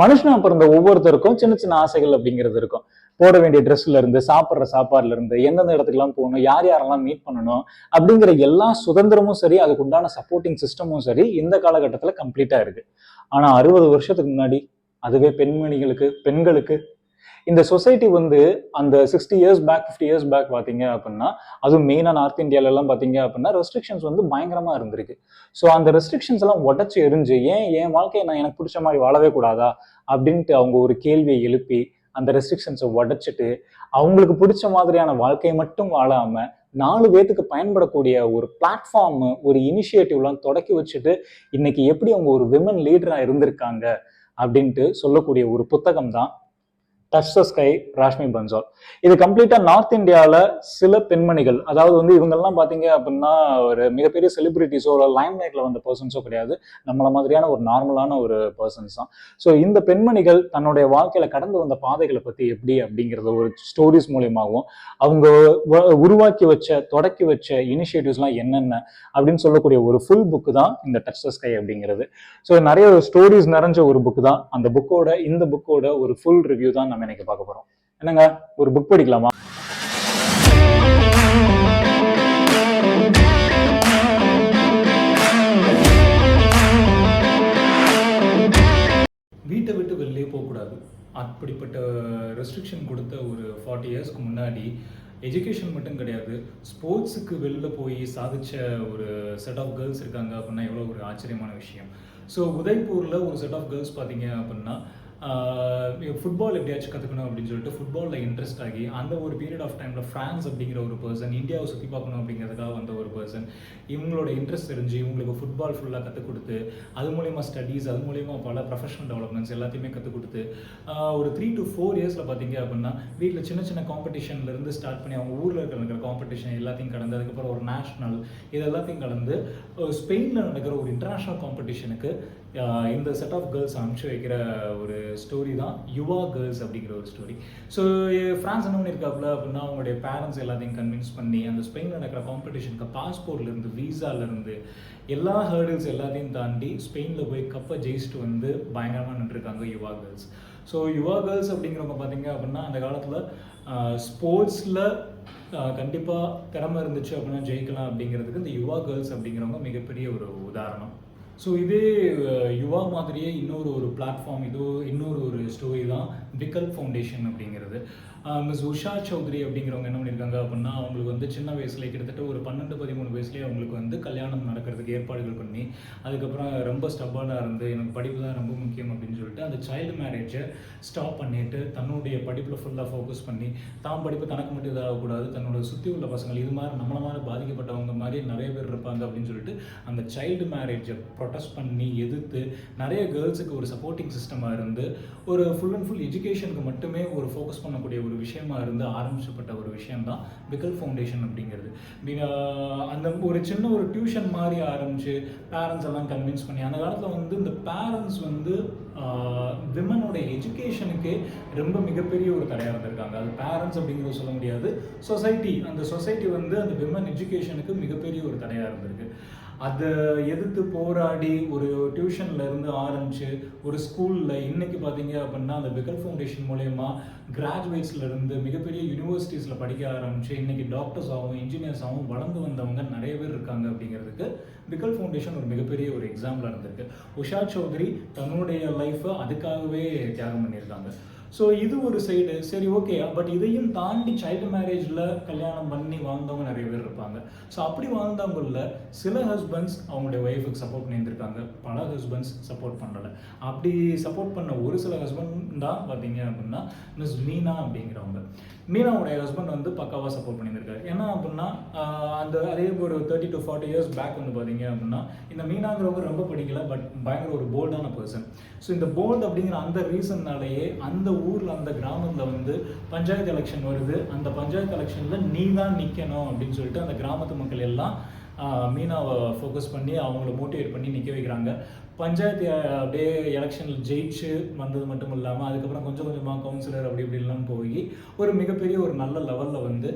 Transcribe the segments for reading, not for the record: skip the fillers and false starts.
மனுஷனா பிறந்த ஒவ்வொருத்தருக்கும் சின்ன சின்ன ஆசைகள் அப்படிங்கிறது இருக்கும். போட வேண்டிய ட்ரெஸ்ல இருந்து, சாப்பிட்ற சாப்பாடுல இருந்து, எந்தெந்த இடத்துக்குலாம் போகணும், யார் யாரெல்லாம் மீட் பண்ணணும் அப்படிங்கிற எல்லா சுதந்திரமும் சரி, அதுக்கு உண்டான சப்போர்ட்டிங் சிஸ்டமும் சரி இந்த காலகட்டத்துல கம்ப்ளீட்டா இருக்கு. ஆனா 60 வருஷத்துக்கு முன்னாடி அதுவே பெண்களுக்கு இந்த சொசைட்டி வந்து அந்த 60 இயர்ஸ் பேக் 50 இயர்ஸ் பேக் பார்த்தீங்க அப்படின்னா, அதுவும் மெயினா நார்த் இந்தியாலலாம் பார்த்தீங்க அப்படின்னா ரெஸ்ட்ரிக்ஷன்ஸ் வந்து பயங்கரமா இருந்திருக்கு. ஸோ அந்த ரெஸ்ட்ரிக்ஷன்ஸ் எல்லாம் உடச்சி எரிஞ்சு ஏன் என் வாழ்க்கையை நான் எனக்கு பிடிச்ச மாதிரி வாழவே கூடாதா அப்படின்ட்டு அவங்க ஒரு கேள்வியை எழுப்பி அந்த ரெஸ்ட்ரிக்ஷன்ஸை உடைச்சிட்டு அவங்களுக்கு பிடிச்ச மாதிரியான வாழ்க்கையை மட்டும் வாழாம 4 பேத்துக்கு பயன்படக்கூடிய ஒரு பிளாட்ஃபார்ம், ஒரு இனிஷியேட்டிவ்லாம் தொடக்கி வச்சுட்டு இன்னைக்கு எப்படி அவங்க ஒரு விமன் லீடரா இருந்திருக்காங்க அப்படின்ட்டு சொல்லக்கூடிய ஒரு புத்தகம் தான் touch the sky, reshmi Bansal. இது கம்ப்ளீட்டா நார்த் இந்தியாவில் சில பெண்மணிகள், அதாவது வந்து இவங்கெல்லாம் பார்த்தீங்க அப்படின்னா ஒரு மிகப்பெரிய செலிபிரிட்டிஸோ இல்லை லைம் லைட்ல வந்த பர்சன்ஸோ கிடையாது, நம்மள மாதிரியான ஒரு நார்மலான ஒரு பர்சன்ஸ் தான். ஸோ இந்த பெண்மணிகள் தன்னுடைய வாழ்க்கையில கடந்து வந்த பாதைகளை பத்தி எப்படி அப்படிங்கிறத ஒரு ஸ்டோரிஸ் மூலியமாகவும் அவங்க தொடக்கி வச்ச இனிஷியேட்டிவ்ஸ்லாம் என்னென்ன அப்படின்னு சொல்லக்கூடிய ஒரு ஃபுல் புக்கு தான் இந்த டச் த ஸ்கை அப்படிங்கிறது. ஸோ நிறைய ஸ்டோரிஸ் நிறைஞ்ச ஒரு புக்கு தான். அந்த இந்த புக்கோட ஒரு ஃபுல் ரிவ்யூ தான் நம்ம இன்னைக்கு பார்க்க போறோம். என்னங்க, ஒரு புக் படிக்கலாமா? வீட்டை விட்டு வெளியே போகக்கூடாது அப்படிப்பட்ட ரெஸ்ட்ரிக்ஷன் கொடுத்த ஒரு 40 இயர்ஸ்க்கு முன்னாடி எஜுகேஷன் மட்டும் கிடையாது, ஸ்போர்ட்ஸுக்கு வெளில போய் சாதிச்ச ஒரு செட் ஆஃப் கேர்ள்ஸ் இருக்காங்க அப்படின்னா எவ்வளோ ஒரு ஆச்சரியமான விஷயம். ஸோ உதய்பூரில் ஒரு செட் ஆஃப் கேர்ள்ஸ் பார்த்தீங்க அப்படின்னா ஃபுட்பால் எப்படியாச்சும் கற்றுக்கணும் அப்படின்னு சொல்லிட்டு ஃபுட்பாலில் இன்ட்ரெஸ்ட் ஆகி அந்த ஒரு பீரியட் ஆஃப் டைமில் ஃப்ரான்ஸ் அப்படிங்கிற ஒரு பர்சன், இந்தியாவை சுற்றி பார்க்கணும் அப்படிங்கிறதுக்காக வந்த ஒரு பர்சன், இவங்களோட இன்ட்ரெஸ்ட் தெரிஞ்சு இவங்களுக்கு ஃபுட்பால் ஃபுல்லாக கற்றுக் கொடுத்து அது மூலயமா ஸ்டடீஸ், அது மூலயமா பல ப்ரொஃபஷனல் டெவலப்மெண்ட்ஸ் எல்லாத்தையுமே கற்றுக் கொடுத்து ஒரு 3 to 4 இயர்ஸில் பார்த்தீங்க அப்படின்னா வீட்டில் சின்ன சின்ன காம்படிஷன்லேருந்து ஸ்டார்ட் பண்ணி அவங்க ஊரில் இருக்கிற காம்படிஷன் எல்லாத்தையும் கடந்து அதுக்கப்புறம் ஒரு நேஷ்னல் இது எல்லாத்தையும் கடந்து ஸ்பெயினில் நடக்கிற ஒரு இன்டர்நேஷ்னல் காம்படிஷனுக்கு இந்த செட் ஆஃப் கேர்ள்ஸ் அனுப்பிச்சு வைக்கிற ஒரு ஸ்டோரி தான் யுவா கேர்ள்ஸ் அப்படிங்கிற ஒரு ஸ்டோரி. ஸோ ஃப்ரான்ஸ் என்ன பண்ணியிருக்காப்புல அப்படின்னா அவங்களுடைய பேரண்ட்ஸ் எல்லாத்தையும் கன்வின்ஸ் பண்ணி அந்த ஸ்பெயினில் நடக்கிற காம்படிஷனுக்கு பாஸ்போர்ட்லேருந்து வீசாலேருந்து எல்லா ஹேர்டில்ஸ் எல்லாத்தையும் தாண்டி ஸ்பெயினில் போய் கப்பை ஜெயிச்சுட்டு வந்து பயங்கரமாக நின்றுருக்காங்க யுவா கேர்ள்ஸ். ஸோ யுவா கேர்ள்ஸ் அப்படிங்கிறவங்க பார்த்தீங்க அப்படின்னா அந்த காலத்தில் ஸ்போர்ட்ஸில் கண்டிப்பாக திறமை இருந்துச்சு அப்படின்னா ஜெயிக்கலாம் அப்படிங்கிறதுக்கு இந்த யுவா கேர்ள்ஸ் அப்படிங்கிறவங்க மிகப்பெரிய ஒரு உதாரணம். ஸோ இதே யுவா மாதிரியே இன்னொரு பிளாட்ஃபார்ம், இன்னொரு ஸ்டோரி தான் விகல்ப் ஃபவுண்டேஷன் அப்படிங்கிறது. மிஸ் உஷா சௌத்ரி அப்படிங்கிறவங்க என்ன பண்ணியிருக்காங்க அப்படின்னா அவங்களுக்கு வந்து சின்ன வயசுலேயே கிட்டத்தட்ட ஒரு 12-13 வயசுலேயே அவங்களுக்கு வந்து கல்யாணம் நடக்கிறதுக்கு ஏற்பாடுகள் பண்ணி அதுக்கப்புறம் ரொம்ப ஸ்டப்பானாக இருந்து எனக்கு படிப்பு தான் ரொம்ப முக்கியம் அப்படின்னு சொல்லிட்டு அந்த சைல்டு மேரேஜை ஸ்டாப் பண்ணிட்டு தன்னுடைய படிப்பில் ஃபுல்லாக ஃபோக்கஸ் பண்ணி தான் படிப்பு தனக்கு மட்டும் இதாகக்கூடாது, தன்னோட சுற்றி உள்ள பசங்கள் இது மாதிரி நம்மள மாதிரி பாதிக்கப்பட்டவங்க மாதிரி நிறைய பேர் இருப்பாங்க அப்படின்னு சொல்லிட்டு அந்த சைல்டு மேரேஜை ப்ரொடெஸ்ட் பண்ணி எதிர்த்து நிறைய கேர்ள்ஸுக்கு ஒரு சப்போர்ட்டிங் சிஸ்டமாக இருந்து ஒரு ஃபுல் அண்ட் ஃபுல் எஜுகேஷனுக்கு மட்டுமே ஒரு ஃபோக்கஸ் பண்ணக்கூடிய ஒரு விஷயமா இருந்து ஆரம்பிச்சப்பட்ட ஒரு விஷயம் தான் விகல்ப் ஃபவுண்டேஷன் அப்படிங்கிறது. அந்த ஒரு சின்ன ஒரு டியூஷன் மாதிரி ஆரம்பிச்சு பேரண்ட்ஸ் எல்லாம் கன்வின்ஸ் பண்ணி அந்த காலத்தில் வந்து இந்த பேரண்ட்ஸ் வந்து விமனோட எஜுகேஷனுக்கு ரொம்ப மிகப்பெரிய ஒரு தடையாக இருந்திருக்காங்க. அது பேரண்ட்ஸ் அப்படிங்கிறது சொல்ல முடியாது, அந்த சொசைட்டி வந்து அந்த விமன் எஜுகேஷனுக்கு மிகப்பெரிய ஒரு தடையாக இருந்திருக்கு. அதை எதிர்த்து போராடி ஒரு டியூஷன்ல இருந்து ஆரம்பிச்சு ஒரு ஸ்கூலில் இன்னைக்கு பார்த்தீங்க அப்படின்னா அந்த விகல்ப் ஃபவுண்டேஷன் மூலயமா கிராஜுவேட்ஸ்ல இருந்து மிகப்பெரிய யூனிவர்சிட்டிஸில் படிக்க ஆரம்பிச்சு இன்னைக்கு டாக்டர்ஸ் ஆகும் இன்ஜினியர்ஸ் ஆகும் வளர்ந்து வந்தவங்க நிறைய பேர் இருக்காங்க அப்படிங்கிறதுக்கு விகல்ப் ஃபவுண்டேஷன் ஒரு மிகப்பெரிய ஒரு எக்ஸாம்பிளாக இருந்திருக்கு. உஷா சௌத்ரி தன்னுடைய லைஃப்பை அதுக்காகவே தியாகம் பண்ணியிருக்காங்க. ஸோ இது ஒரு சைடு சரி ஓகே, பட் இதையும் தாண்டி சைல்டு மேரேஜில் கல்யாணம் பண்ணி வாழ்ந்தவங்க நிறைய பேர் இருப்பாங்க. ஸோ அப்படி வாழ்ந்தவங்கள சில ஹஸ்பண்ட்ஸ் அவங்களுடைய ஒய்ஃபுக்கு சப்போர்ட் பண்ணியிருந்திருக்காங்க, பல ஹஸ்பண்ட்ஸ் சப்போர்ட் பண்ணலை. அப்படி சப்போர்ட் பண்ண ஒரு சில ஹஸ்பண்ட் தான் பார்த்தீங்க அப்படின்னா மிஸ் மீனா அப்படிங்கிறவங்க. மீனாவுடைய ஹஸ்பண்ட் வந்து பக்காவாக சப்போர்ட் பண்ணியிருக்காரு. ஏன்னா அப்படின்னா அதே ஒரு 30 to 40 இயர்ஸ் பேக் வந்து பார்த்தீங்க அப்படின்னா இந்த மீனாங்கிறவங்க ரொம்ப படிக்கல, பட் பயங்கர ஒரு போல்டான பர்சன். ஸோ இந்த போல்டு அப்படிங்கிற அந்த ரீசன்னாலேயே அந்த ஊரில் அந்த கிராமத்தில் வந்து பஞ்சாயத்து எலெக்ஷன் வருது. அந்த பஞ்சாயத்து எலெக்ஷனில் நீ தான் நிற்கணும் அப்படின்னு சொல்லிட்டு அந்த கிராமத்து மக்கள் எல்லாம் மீனாவை ஃபோக்கஸ் பண்ணி அவங்கள மோட்டிவேட் பண்ணி நிற்க வைக்கிறாங்க. பஞ்சாயத்து அப்படியே எலெக்ஷனில் ஜெயிச்சு வந்தது மட்டும் இல்லாமல் அதுக்கப்புறம் கொஞ்சம் கொஞ்சமாக கவுன்சிலர் அப்படி இப்படிலாம் போய் ஒரு மிகப்பெரிய ஒரு நல்ல லெவலில் வந்து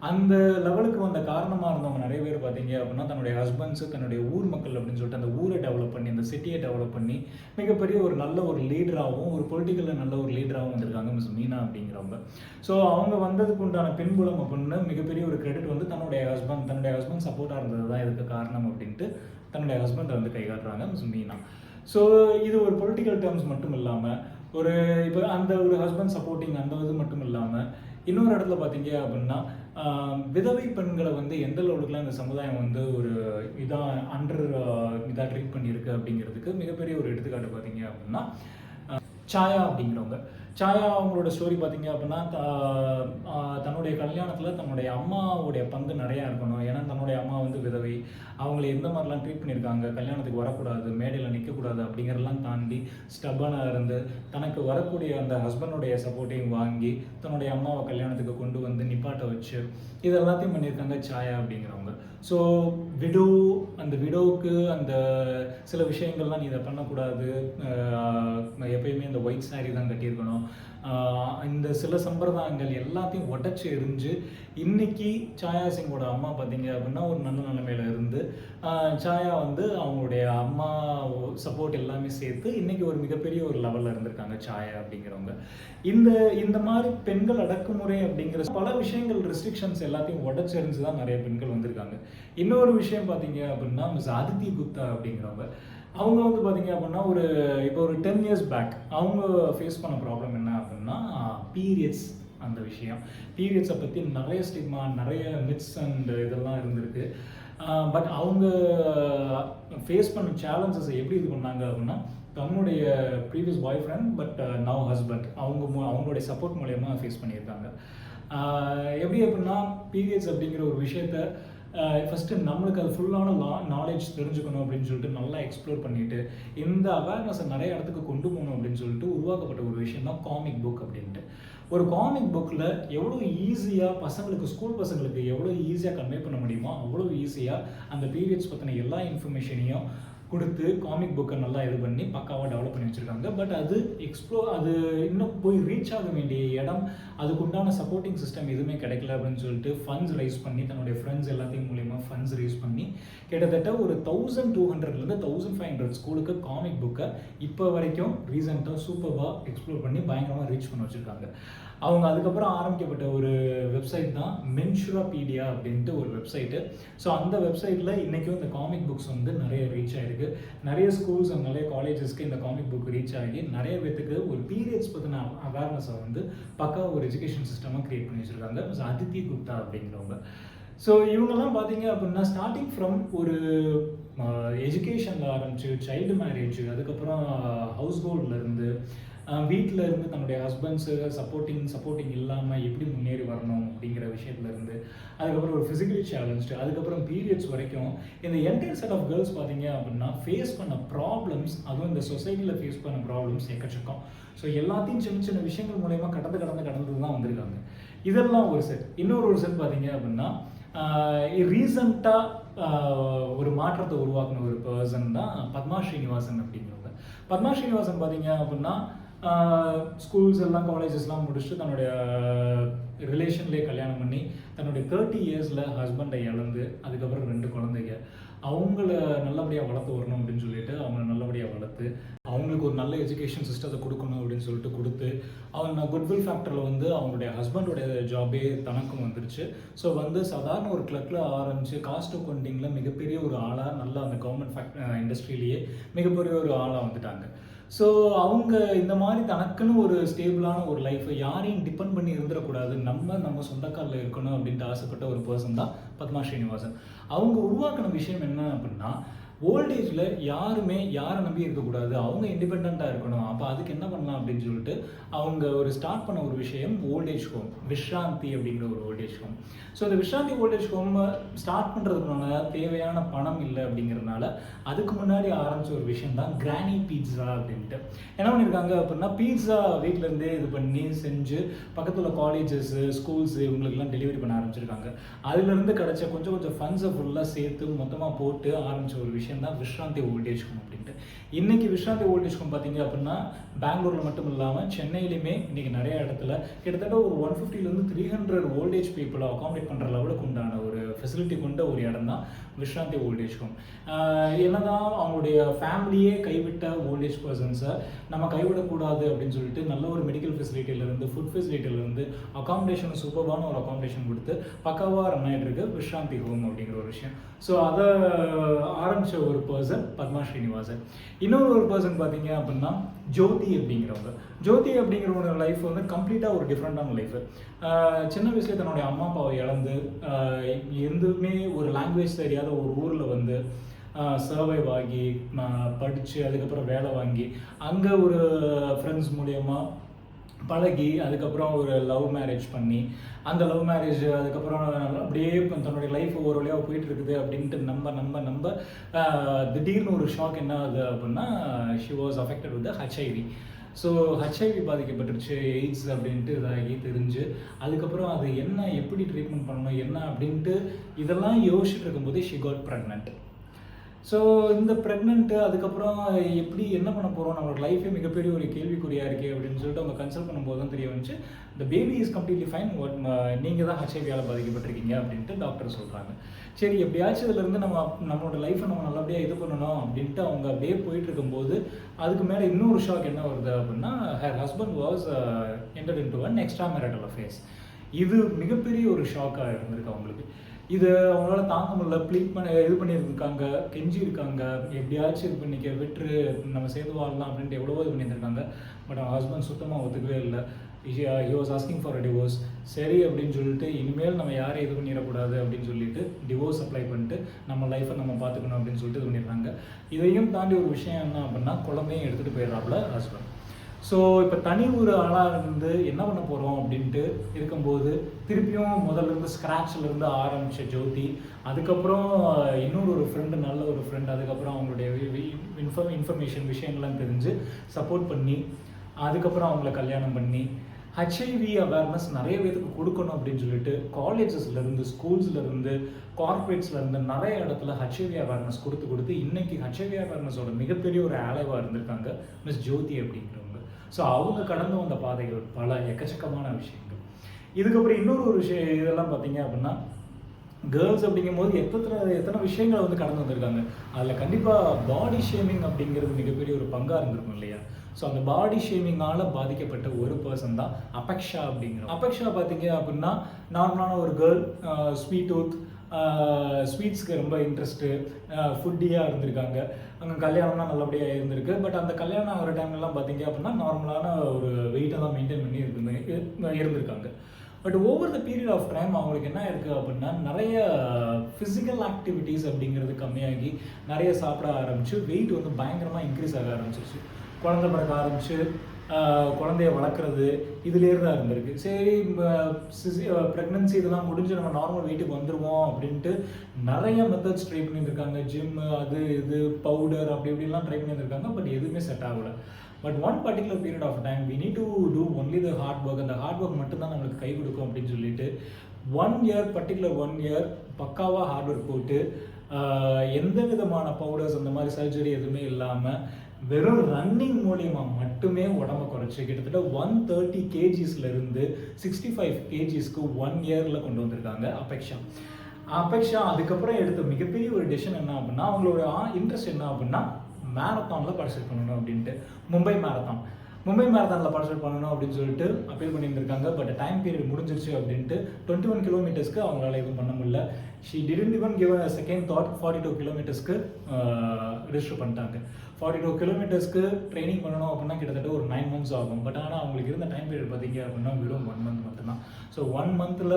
அந்த லெவலுக்கு வந்த காரணமாக இருந்தவங்க நிறைய பேர் பார்த்தீங்க அப்படின்னா தன்னுடைய ஹஸ்பண்ட்ஸு தன்னுடைய ஊர் மக்கள் அப்படின்னு சொல்லிட்டு அந்த ஊரை டெவலப் பண்ணி அந்த சிட்டியை டெவலப் பண்ணி மிகப்பெரிய ஒரு நல்ல ஒரு லீடராகவும் ஒரு பொலிட்டிக்கலில் நல்ல ஒரு லீடராகவும் வந்திருக்காங்க மிஸ் மீனா அப்படிங்கிறவங்க. ஸோ அவங்க வந்ததுக்கு உண்டான பின்புலம் அப்படின்னு மிகப்பெரிய ஒரு கிரெடிட் வந்து தன்னுடைய ஹஸ்பண்ட் சப்போர்ட்டாக இருந்தது தான் இதுக்கு காரணம் அப்படின்ட்டு தன்னுடைய ஹஸ்பண்டை வந்து கை காட்டுறாங்க மிஸ் மீனா. ஸோ இது ஒரு பொலிட்டிக்கல் டேர்ம்ஸ் மட்டும் இல்லாமல் ஒரு இப்போ அந்த ஒரு ஹஸ்பண்ட் சப்போர்ட்டிங் அந்த இது மட்டும் இல்லாமல் இன்னொரு இடத்துல பார்த்தீங்க அப்படின்னா விதவை பெண்களை வந்து எந்த அளவுக்குலாம் இந்த சமுதாயம் வந்து ஒரு இதாக ட்ரீட் பண்ணியிருக்கு அப்படிங்கிறதுக்கு மிகப்பெரிய ஒரு எடுத்துக்காட்டு பார்த்தீங்க அப்படின்னா சாயா அப்படிங்கிறவங்க. சாயா அவங்களோட ஸ்டோரி பார்த்தீங்க அப்படின்னா தன்னுடைய கல்யாணத்தில் தன்னுடைய அம்மாவுடைய பங்கு நிறையா இருக்கணும். ஏன்னா தன்னுடைய அம்மா வந்து விதவை, அவங்கள எந்த மாதிரிலாம் ட்ரீட் பண்ணியிருக்காங்க, கல்யாணத்துக்கு வரக்கூடாது, மேடையில் நிற்கக்கூடாது அப்படிங்கிறதெல்லாம் தாண்டி ஸ்டப்பானாக இருந்து தனக்கு வரக்கூடிய அந்த ஹஸ்பண்டோடைய சப்போர்ட்டையும் வாங்கி தன்னுடைய அம்மாவை கல்யாணத்துக்கு கொண்டு வந்து நிப்பாட்ட வச்சு இது எல்லாத்தையும் பண்ணியிருக்காங்க சாயா அப்படிங்கிறவங்க. ஸோ அந்த விடோவுக்கு அந்த சில விஷயங்கள்லாம் நீ இதை பண்ணக்கூடாது, எப்பயுமே இந்த ஒயிட் சாரீ தான் கட்டியிருக்கணும், இந்த சில சம்பிரதாயங்கள் எல்லாத்தையும் உடச்சி எரிஞ்சு இன்னைக்கு சாயா சிங்கோட அம்மா பார்த்தீங்க அப்படின்னா ஒரு நல்ல நிலைமையில இருந்து சாயா வந்து அவங்களுடைய அம்மா சப்போர்ட் எல்லாமே சேர்த்து இன்னைக்கு ஒரு மிகப்பெரிய ஒரு லெவலில் இருந்திருக்காங்க சாயா அப்படிங்கிறவங்க. இந்த மாதிரி பெண்கள் அடக்குமுறை அப்படிங்கிற பல விஷயங்கள் ரெஸ்ட்ரிக்ஷன்ஸ் எல்லாத்தையும் உடச்செறிஞ்சு தான் நிறைய பெண்கள் வந்திருக்காங்க. இன்னொரு விஷயம் பார்த்தீங்க அப்படின்னா மிஸ் அதித்தி குப்தா அப்படிங்கிறவங்க. அவங்க வந்து பார்த்தீங்க அப்படின்னா இப்போ ஒரு 10 years பேக் அவங்க ஃபேஸ் பண்ண ப்ராப்ளம் என்ன அப்படின்னா பீரியட்ஸ். அந்த விஷயம் பீரியட்ஸை பற்றி நிறைய ஸ்டிக்மா, நிறைய மித்ஸ் அண்ட் இதெல்லாம் இருந்திருக்கு. பட் அவங்க ஃபேஸ் பண்ண சேலஞ்சஸை எப்படி இது பண்ணாங்க அப்படின்னா தன்னுடைய previous bye friend but now husband அவங்களுடைய சப்போர்ட் மூலயமா ஃபேஸ் பண்ணியிருக்காங்க. எப்படி அப்படின்னா பீரியட்ஸ் அப்படிங்கிற ஒரு விஷயத்த ஃபஸ்ட்டு நம்மளுக்கு அது ஃபுல்லான நாலேஜ் தெரிஞ்சுக்கணும் அப்படின்னு சொல்லிட்டு நல்லா எக்ஸ்ப்ளோர் பண்ணிவிட்டு இந்த அவேர்னஸை நிறைய இடத்துக்கு கொண்டு போகணும் அப்படின்னு சொல்லிட்டு உருவாக்கப்பட்ட ஒரு விஷயம் தான் காமிக் புக் அப்படின்ட்டு. ஒரு காமிக் புக்கில் எவ்வளோ ஈஸியாக ஸ்கூல் பசங்களுக்கு எவ்வளோ ஈஸியாக கன்வே பண்ண முடியுமோ அவ்வளோ ஈஸியாக அந்த பீரியட்ஸ் பற்றின எல்லா இன்ஃபர்மேஷனையும் கொடுத்து காமிக் புக்கை நல்லா இது பண்ணி பக்காவாக டெவலப் பண்ணி வச்சுருக்காங்க. பட் அது அது இன்னும் போய் ரீச் ஆக வேண்டிய இடம், அதுக்குண்டான சப்போர்ட்டிங் சிஸ்டம் எதுவுமே கிடைக்கல அப்படின்னு சொல்லிட்டு ஃபண்ட்ஸ் ரைஸ் பண்ணி தன்னுடைய ஃப்ரெண்ட்ஸ் எல்லாத்தையும் மூலிமா ஃபண்ட்ஸ் ரைஸ் பண்ணி கிட்டத்தட்ட ஒரு 1200 1500 ஸ்கூலுக்கு காமிக் புக்கை இப்போ வரைக்கும் ரீசெண்டாக சூப்பராக எக்ஸ்ப்ளோர் பண்ணி பயங்கரமாக ரீச் பண்ணி வச்சுருக்காங்க. அவங்க அதுக்கப்புறம் ஆரம்பிக்கப்பட்ட ஒரு வெப்சைட் தான் மென்சுராபீடியா அப்படின்ட்டு ஒரு வெப்சைட்டு. ஸோ அந்த வெப்சைட்டில் இன்றைக்கும் இந்த காமிக் புக்ஸ் வந்து நிறைய ரீச் ஆகிருக்கு. நிறைய ஸ்கூல்ஸ் அண்ட் நிறைய காலேஜஸ்க்கு இந்த காமிக் புக் ரீச் ஆகி நிறைய பேத்துக்கு ஒரு பீரியட்ஸ் பற்றின அவேர்னஸை வந்து பக்கா ஒரு எஜுகேஷன் சிஸ்டமாக க்ரியேட் பண்ணி வச்சுருக்காங்க. ஸோ அதித்தி குப்தா அப்படிங்கிறவங்க. ஸோ இவங்கெல்லாம் பார்த்தீங்க அப்படின்னா ஸ்டார்டிங் ஃப்ரம் ஒரு எஜுகேஷனில் ஆரம்பிச்சு சைல்டு மேரேஜ், அதுக்கப்புறம் ஹவுஸ் ஹோல்ட்லேருந்து வீட்டில் இருந்து தன்னுடைய ஹஸ்பண்ட்ஸு சப்போர்ட்டிங் இல்லாமல் எப்படி முன்னேறி வரணும் அப்படிங்கிற விஷயத்துலேருந்து அதுக்கப்புறம் ஒரு ஃபிசிக்கலி சேலஞ்சு, அதுக்கப்புறம் பீரியட்ஸ் வரைக்கும் இந்த என்டையர் செட் ஆஃப் கேர்ள்ஸ் பார்த்தீங்க அப்படின்னா ஃபேஸ் பண்ண ப்ராப்ளம்ஸ், அதுவும் இந்த சொசைட்டியில் ஃபேஸ் பண்ண ப்ராப்ளம்ஸ் எக்கச்சக்கம். ஸோ எல்லாத்தையும் சின்ன சின்ன விஷயங்கள் மூலயமா கடந்து தான் வந்திருக்காங்க. இதெல்லாம் ஒரு செட். இன்னொரு செட் பார்த்தீங்க அப்படின்னா ரீசண்டாக ஒரு மாற்றத்தை உருவாக்குன ஒரு பர்சன் தான் பத்மா ஸ்ரீனிவாசன் அப்படிங்கிறவங்க. பத்மா ஸ்ரீனிவாசன் பார்த்தீங்க அப்படின்னா ஸ்கூல்ஸ் எல்லாம் காலேஜஸ்லாம் முடிச்சுட்டு தன்னுடைய ரிலேஷன்லேயே கல்யாணம் பண்ணி தன்னுடைய 30 yearsல ஹஸ்பண்டை இழந்து அதுக்கப்புறம் 2 குழந்தைங்க அவங்கள நல்லபடியாக வளர்த்து வரணும் அப்படின்னு சொல்லிட்டு அவங்கள நல்லபடியாக வளர்த்து அவங்களுக்கு ஒரு நல்ல எஜுகேஷன் சிஸ்டத்தை கொடுக்கணும் அப்படின்னு சொல்லிட்டு கொடுத்து அவங்க குட்வில் ஃபேக்டரில் வந்து அவங்களுடைய ஹஸ்பண்டோடைய ஜாபே தனக்கும் வந்துருச்சு. ஸோ வந்து சாதாரண ஒரு கிளர்க்கில் ஆரம்பித்து காஸ்ட் அக்கௌண்டிங்கில் மிகப்பெரிய ஒரு ஆளாக நல்லா அந்த கவர்மெண்ட் இண்டஸ்ட்ரியிலேயே மிகப்பெரிய ஒரு ஆளாக வந்துட்டாங்க. ஸோ அவங்க இந்த மாதிரி தனக்குன்னு ஒரு ஸ்டேபிளான ஒரு லைஃப்பை யாரையும் டிபெண்ட் பண்ணி இருந்துடக்கூடாது, நம்ம சொந்த காலில் இருக்கணும் அப்படின்ட்டு ஆசைப்பட்ட ஒரு பர்சன் தான் பத்மா ஸ்ரீனிவாசன். அவங்க உருவாக்கின விஷயம் என்ன அப்படின்னா ஓல்டேஜில் யாருமே யாரை நம்பி இருக்கக்கூடாது, அவங்க இண்டிபெண்ட்டாக இருக்கணும். அப்போ அதுக்கு என்ன பண்ணலாம் அப்படின்னு சொல்லிட்டு அவங்க ஒரு ஸ்டார்ட் பண்ண ஒரு விஷயம் ஓல்டேஜ் ஹோம், விஷ்ராந்தி அப்படிங்கிற ஒரு ஓல்டேஜ் ஹோம். ஸோ இந்த விஷ்ராந்தி ஓல்டேஜ் ஹோம் ஸ்டார்ட் பண்ணுறதுனால தேவையான பணம் இல்லை அப்படிங்கிறதுனால அதுக்கு முன்னாடி ஆரம்பித்த ஒரு விஷயம் தான் கிரானி பீட்ஸா அப்படின்ட்டு. என்ன பண்ணியிருக்காங்க அப்படின்னா பீட்ஸா வீட்டிலேருந்தே இது பண்ணி செஞ்சு பக்கத்தில் காலேஜஸ்ஸு ஸ்கூல்ஸு இவங்களுக்குலாம் டெலிவரி பண்ண ஆரம்பிச்சிருக்காங்க. அதுலேருந்து கிடச்ச கொஞ்சம் ஃபண்ட்ஸை ஃபுல்லாக சேர்த்து மொத்தமாக போட்டு ஆரம்பித்த ஒரு விஷயம் விஷயம் தான் விஷ்ராந்தி ஓல்டேஜ் ஹோம் அப்படின்ட்டு. இன்றைக்கி விஷ்ராந்தி ஓல்டேஜ் ஹோம் பார்த்தீங்க அப்படின்னா பெங்களூரில் மட்டும் இல்லாமல் சென்னையிலுமே இன்றைக்கி நிறைய இடத்துல கிட்டத்தட்ட ஒரு 150 to 300 ஓல்டேஜ் பீப்புளை அகாமடேட் பண்ணுற லெவலுக்கு உண்டான ஒரு ஃபெசிலிட்டி கொண்ட ஒரு இடம் தான் விஷ்ராந்தி ஓல்டேஜ் ஹோம். என்னதான் அவங்களுடைய ஃபேமிலியே கைவிட்ட ஓல்டேஜ் பர்சன்ஸை நம்ம கைவிடக்கூடாது அப்படின்னு சொல்லிட்டு நல்ல ஒரு மெடிக்கல் ஃபெசிலிட்டியிலேருந்து ஃபுட் ஃபெசிலிட்டியிலேருந்து அகாமடேஷன் சூப்பரான ஒரு அகாமடேஷன் கொடுத்து பக்காவாக ரன் ஆகிட்டு இருக்கு விஷ்ராந்தி ஹோம் அப்படிங்கிற ஒரு விஷயம். ஸோ அதை ஆரம்பித்த ஒரு பர்சன் பத்மா ஸ்ரீனிவாசன். இன்னொரு ஒரு பர்சன் பார்த்தீங்க அப்படின்னா ஜோதி அப்படிங்கிறவங்க. ஜோதி அப்படிங்கிறவங்க லைஃப் வந்து கம்ப்ளீட்டாக ஒரு டிஃப்ரெண்ட்டான லைஃப். சின்ன வயசுல தன்னுடைய அம்மா அப்பாவை இழந்து எதுவுமே ஒரு லாங்குவேஜ் தெரியாத ஒரு ஊரில் வந்து சர்வைவ் ஆகி படித்து அதுக்கப்புறம் வேலை வாங்கி அங்கே ஒரு ஃப்ரெண்ட்ஸ் மூலயமா பழகி அதுக்கப்புறம் ஒரு லவ் மேரேஜ் பண்ணி அந்த லவ் மேரேஜ் அதுக்கப்புறம் அப்படியே தன்னுடைய லைஃப் ஒரு வழியாக போயிட்டு இருக்குது அப்படின்ட்டு நம்ப திடீர்னு ஒரு ஷாக் என்ன ஆகுது அப்படின்னா she was affected with HIV. So HIV பாதிக்கப்பட்டுருச்சு, எய்ட்ஸ் அப்படின்ட்டு இதாகி தெரிஞ்சு அதுக்கப்புறம் அது என்ன எப்படி ட்ரீட்மெண்ட் பண்ணணும் என்ன அப்படின்ட்டு இதெல்லாம் யோசிச்சுட்டு இருக்கும்போது ஷி காட் ப்ரெக்னென்ட். ஸோ இந்த ப்ரெக்னென்ட்டு அதுக்கப்புறம் எப்படி என்ன பண்ண போகிறோம், நம்மளோட லைஃபே மிகப்பெரிய ஒரு கேள்விக்குறியாக இருக்கே அப்படின்னு சொல்லிட்டு அவங்க கன்சல்ட் பண்ணும்போது தான் தெரிய வந்துச்சு இந்த பேபி இஸ் கம்ப்ளீட்லி ஃபைன், நீங்கள் தான் ஹெச்ஐவியால் பாதிக்கப்பட்டிருக்கீங்க அப்படின்ட்டு டாக்டர் சொல்கிறாங்க. சரி எப்படியாச்சும் இதுலேருந்து நம்மளோட லைஃப்பை நம்ம நல்லபடியாக இது பண்ணணும் அப்படின்ட்டு அவங்க அப்படியே போயிட்டு இருக்கும்போது அதுக்கு மேலே இன்னொரு ஷாக் என்ன வருது அப்படின்னா her husband was entered into an extra marital affairs. இது மிகப்பெரிய ஒரு ஷாக்காக இருந்திருக்கு அவங்களுக்கு. இது அவங்களால தாங்க முடியல, இது பண்ணியிருக்காங்க, கெஞ்சி இருக்காங்க, எப்படியாச்சும் இது பண்ணிக்க விட்டுரு நம்ம சேர்ந்து வாழலாம் அப்படின்ட்டு எவ்வளவோ இது பண்ணியிருக்காங்க. பட் அவங்க ஹஸ்பண்ட் சுத்தமாக ஒத்துக்கவே இல்லை. He was asking for a divorce. சரி அப்படின்னு சொல்லிட்டு இனிமேல் நம்ம யாரையும் இது பண்ணிடக்கூடாது அப்படின்னு சொல்லிட்டு டிவோர்ஸ் அப்ளை பண்ணிட்டு நம்ம லைஃப்பை நம்ம பார்த்துக்கணும் அப்படின்னு சொல்லிட்டு இது பண்ணிடுறாங்க. இதையும் தாண்டி ஒரு விஷயம் என்ன அப்படின்னா குழந்தையும் எடுத்துகிட்டு போயிடுறாப்புல ஹஸ்பண்ட். ஸோ இப்போ தனி ஒரு ஆளாக இருந்து என்ன பண்ண போகிறோம் அப்படின்ட்டு இருக்கும்போது திருப்பியும் முதல்லேருந்து ஸ்க்ராட்ச்லேருந்து ஆரம்பித்த ஜோதி, அதுக்கப்புறம் இன்னொரு ஒரு ஃப்ரெண்டு, நல்ல ஒரு ஃப்ரெண்ட், அதுக்கப்புறம் அவங்களுடைய இன்ஃபர்மேஷன் விஷயங்கள்லாம் தெரிஞ்சு சப்போர்ட் பண்ணி அதுக்கப்புறம் அவங்கள கல்யாணம் பண்ணி ஹெச்ஐவி அவேர்னஸ் நிறைய பேருக்கு கொடுக்கணும் அப்படின்னு சொல்லிட்டு காலேஜஸ்லேருந்து ஸ்கூல்ஸ்லேருந்து கார்பரேட்ஸ்லேருந்து நிறைய இடத்துல ஹெச்ஐவி அவேர்னஸ் கொடுத்து இன்றைக்கி ஹெச்ஐவி அவேர்னஸோட மிகப்பெரிய ஒரு ஆலைவாக இருந்திருக்காங்க மிஸ் ஜோதி அப்படிங்கிறவங்க. ஸோ அவங்க கடந்து வந்த பாதைகள் பல எக்கச்சக்கமான விஷயங்கள். இதுக்கப்புறம் இன்னொரு ஒரு விஷயம் இதெல்லாம் பார்த்தீங்க அப்படின்னா கேர்ள்ஸ் அப்படிங்கும்போது எத்தனை விஷயங்களை வந்து கடந்து வந்திருக்காங்க. அதில் கண்டிப்பாக பாடி ஷேமிங் அப்படிங்கிறது மிகப்பெரிய ஒரு பங்காக இருந்திருக்கும் இல்லையா. ஸோ அந்த பாடி ஷேமிங்கால் பாதிக்கப்பட்ட ஒரு பர்சன் தான் அபெக்ஷா அப்படிங்கிற. அபெக்ஷா பார்த்தீங்க அப்படின்னா நார்மலான ஒரு கேர்ள், ஸ்வீட் டூத், ஸ்வீட்ஸ்க்கு ரொம்ப இன்ட்ரெஸ்ட்டு, ஃபுட்டியாக இருந்திருக்காங்க. அங்கே கல்யாணம்லாம் நல்லபடியாக இருந்திருக்கு. பட் அந்த கல்யாணம் ஆகிற டைம்லலாம் பார்த்தீங்க அப்படின்னா நார்மலான ஒரு வெயிட்டை தான் மெயின்டைன் பண்ணி இருந்திருக்காங்க. But over the period of time அவங்களுக்கு என்ன இருக்குது அப்படின்னா நிறைய ஃபிசிக்கல் ஆக்டிவிட்டீஸ் அப்படிங்கிறது கம்மியாகி நிறைய சாப்பிட ஆரம்பிச்சு வெயிட் வந்து பயங்கரமாக இன்க்ரீஸ் ஆக ஆரம்பிச்சிருச்சு. குழந்தை பிறக்க ஆரம்பிச்சு குழந்தைய வளர்க்குறது இதுலேயே தான் இருந்திருக்கு. சரி ப்ரெக்னன்சி இதெல்லாம் முடிஞ்சு நம்ம நார்மல் வெயிட்டுக்கு வந்துடுவோம் அப்படின்ட்டு நிறைய மெத்தட்ஸ் ட்ரை பண்ணியிருக்காங்க. ஜிம்மு அது இது பவுடர் அப்படி இப்படிலாம் ட்ரை பண்ணியிருக்காங்க. பட் எதுவுமே செட் ஆகலை. But one particular period of time we need to do only the hard work. அந்த ஹார்ட் ஒர்க் மட்டும்தான் நம்மளுக்கு கை கொடுக்கும் அப்படின்னு சொல்லிட்டு 1 year பர்டிகுலர் 1 year பக்காவாக ஹார்ட் ஒர்க் போட்டு எந்த விதமான பவுடர்ஸ் அந்த மாதிரி சர்ஜரி எதுவுமே இல்லாமல் வெறும் ரன்னிங் மூலியமாக மட்டுமே உடம்பை குறைச்சி கிட்டத்தட்ட 130 kgsலேருந்து 65 kgsக்கு 1 yearல கொண்டு வந்திருக்காங்க அபெக்ஷா. அதுக்கப்புறம் எடுத்த மிகப்பெரிய ஒரு டெசிஷன் என்ன அப்படின்னா அவங்களோட இன்ட்ரெஸ்ட் என்ன அப்படின்னா மேரத்தானில் பார்ட்டிசிபேட் பண்ணணும் அப்படின்ட்டு. மும்பை மேரத்தானில் பார்ட்டிசிபேட் பண்ணணும் அப்படின்னு சொல்லிட்டு அப்பீல் பண்ணியிருந்திருக்காங்க. பட் டைம் பீரியட் முடிஞ்சிருச்சு அப்படின்ட்டு 21 kilometers அவங்களால எதுவும் பண்ண முடியல. She didn't even give a second thought. 42 kilometers register பண்ணிட்டாங்க. 42 kilometers ட்ரைனிங் பண்ணணும் அப்படின்னா கிட்டத்தட்ட ஒரு 9 months ஆகும். பட் ஆனால் அவங்களுக்கு இருந்த டைம் பீரியட் பார்த்தீங்க அப்படின்னா வெறும் 1 month மட்டும்தான். ஸோ 1 monthல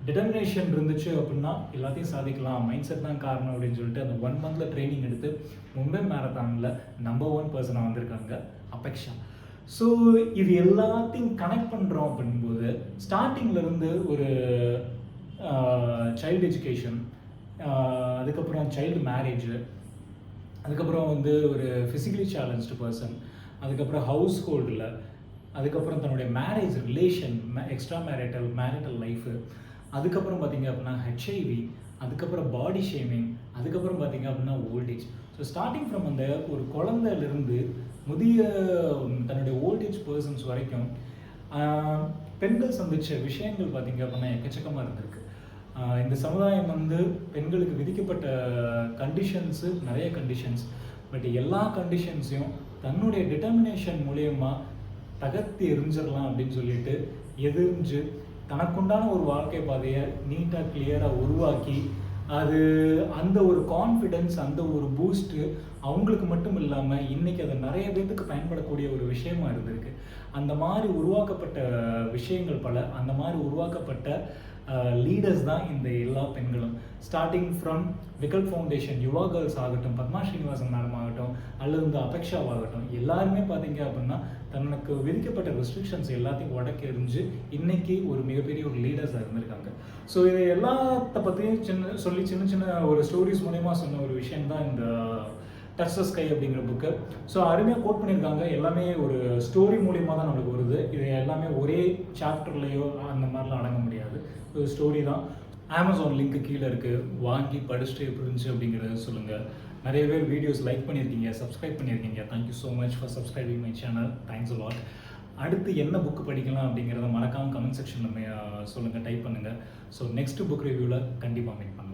டிட்டர்மினேஷன் இருந்துச்சு அப்படின்னா எல்லாத்தையும் சாதிக்கலாம், மைண்ட் செட் தான் காரணம் அப்படின்னு சொல்லிட்டு அந்த 1 monthல ட்ரைனிங் எடுத்து மும்பை மேரத்தானில் நம்பர் 1 பர்சனாக வந்திருக்காங்க அபெக்ஷா. ஸோ இது எல்லாத்தையும் கனெக்ட் பண்ணுறோம் அப்படின்போது ஸ்டார்டிங்லேருந்து ஒரு சைல்டு எஜுகேஷன், அதுக்கப்புறம் சைல்டு மேரேஜ், அதுக்கப்புறம் வந்து ஒரு ஃபிசிக்கலி சேலஞ்ச்டு பர்சன், அதுக்கப்புறம் ஹவுஸ் ஹோல்டில், அதுக்கப்புறம் தன்னுடைய marriage relation, extra marital life, அதுக்கப்புறம் பார்த்திங்க அப்படின்னா ஹெச்ஐவி, அதுக்கப்புறம் பாடி ஷேமிங், அதுக்கப்புறம் பார்த்தீங்க அப்படின்னா ஓல்டேஜ். ஸோ ஸ்டார்ட்டிங் ஃப்ரம் அந்த ஒரு குழந்தையிலிருந்து முதிய தன்னுடைய ஓல்டேஜ் பர்சன்ஸ் வரைக்கும் பெண்கள் சந்தித்த விஷயங்கள் பார்த்தீங்க அப்படின்னா எக்கச்சக்கமாக இருந்திருக்கு. இந்த சமுதாயம் வந்து பெண்களுக்கு விதிக்கப்பட்ட கண்டிஷன்ஸு நிறைய கண்டிஷன்ஸ். பட் எல்லா கண்டிஷன்ஸையும் தன்னுடைய டிட்டர்மினேஷன் மூலயமா தகர்த்து எரிஞ்சிடலாம் அப்படின்னு சொல்லிட்டு எதிர்ந்து தனக்குண்டான ஒரு வாழ்க்கை பாதையை நீட்டாக கிளியராக உருவாக்கி அது அந்த ஒரு கான்ஃபிடென்ஸ், அந்த ஒரு பூஸ்ட்டு அவங்களுக்கு மட்டும் இல்லாமல் இன்றைக்கி அது நிறைய பேர்த்துக்கு பயன்படக்கூடிய ஒரு விஷயமா இருந்திருக்கு. அந்த மாதிரி உருவாக்கப்பட்ட விஷயங்கள் பல, அந்த மாதிரி உருவாக்கப்பட்ட லீடர்ஸ் தான் இந்த எல்லா பெண்களும். Starting from wiggle foundation, Yuva girls ஆகட்டும், பத்மா ஸ்ரீனிவாசன் மேடம் ஆகட்டும், அல்லது இந்த அபேக்ஷாவாகட்டும், எல்லாருமே பார்த்தீங்க அப்படின்னா தனக்கு விதிக்கப்பட்ட ரெஸ்ட்ரிக்ஷன்ஸ் எல்லாத்தையும் உடக்கி எறிஞ்சு இன்னைக்கு ஒரு மிகப்பெரிய ஒரு லீடர்ஸாக இருந்திருக்காங்க. ஸோ இதை எல்லாத்த பற்றியும் சின்ன சின்ன ஒரு ஸ்டோரிஸ் மூலயமா சொன்ன ஒரு விஷயம் தான் இந்த டச் த ஸ்கை அப்படிங்கிற புக்கு. ஸோ அருமையாக கோட் பண்ணியிருக்காங்க. எல்லாமே ஒரு ஸ்டோரி மூலியமாக தான் நம்மளுக்கு வருது. இது எல்லாமே ஒரே சாப்டர்லேயோ அந்த மாதிரிலாம் அடங்க முடியாது. ஒரு ஸ்டோரி தான். அமேசான் லிங்க்கு கீழே இருக்குது, வாங்கி படிச்சுட்டு எப்படி இருந்துச்சு அப்படிங்கிறத சொல்லுங்கள். நிறைய பேர் வீடியோஸ் லைக் பண்ணியிருக்கீங்க, சப்ஸ்கிரைப் பண்ணியிருக்கீங்க. Thank you so much for subscribing my channel. Thanks a lot. அடுத்து என்ன புக்கு படிக்கலாம் அப்படிங்கிறத மறக்காமல் கமெண்ட் செக்ஷனில் சொல்லுங்கள், டைப் பண்ணுங்கள். ஸோ நெக்ஸ்ட் புக் ரிவ்யூவில் கண்டிப்பாக மீட் பண்ணலாம்.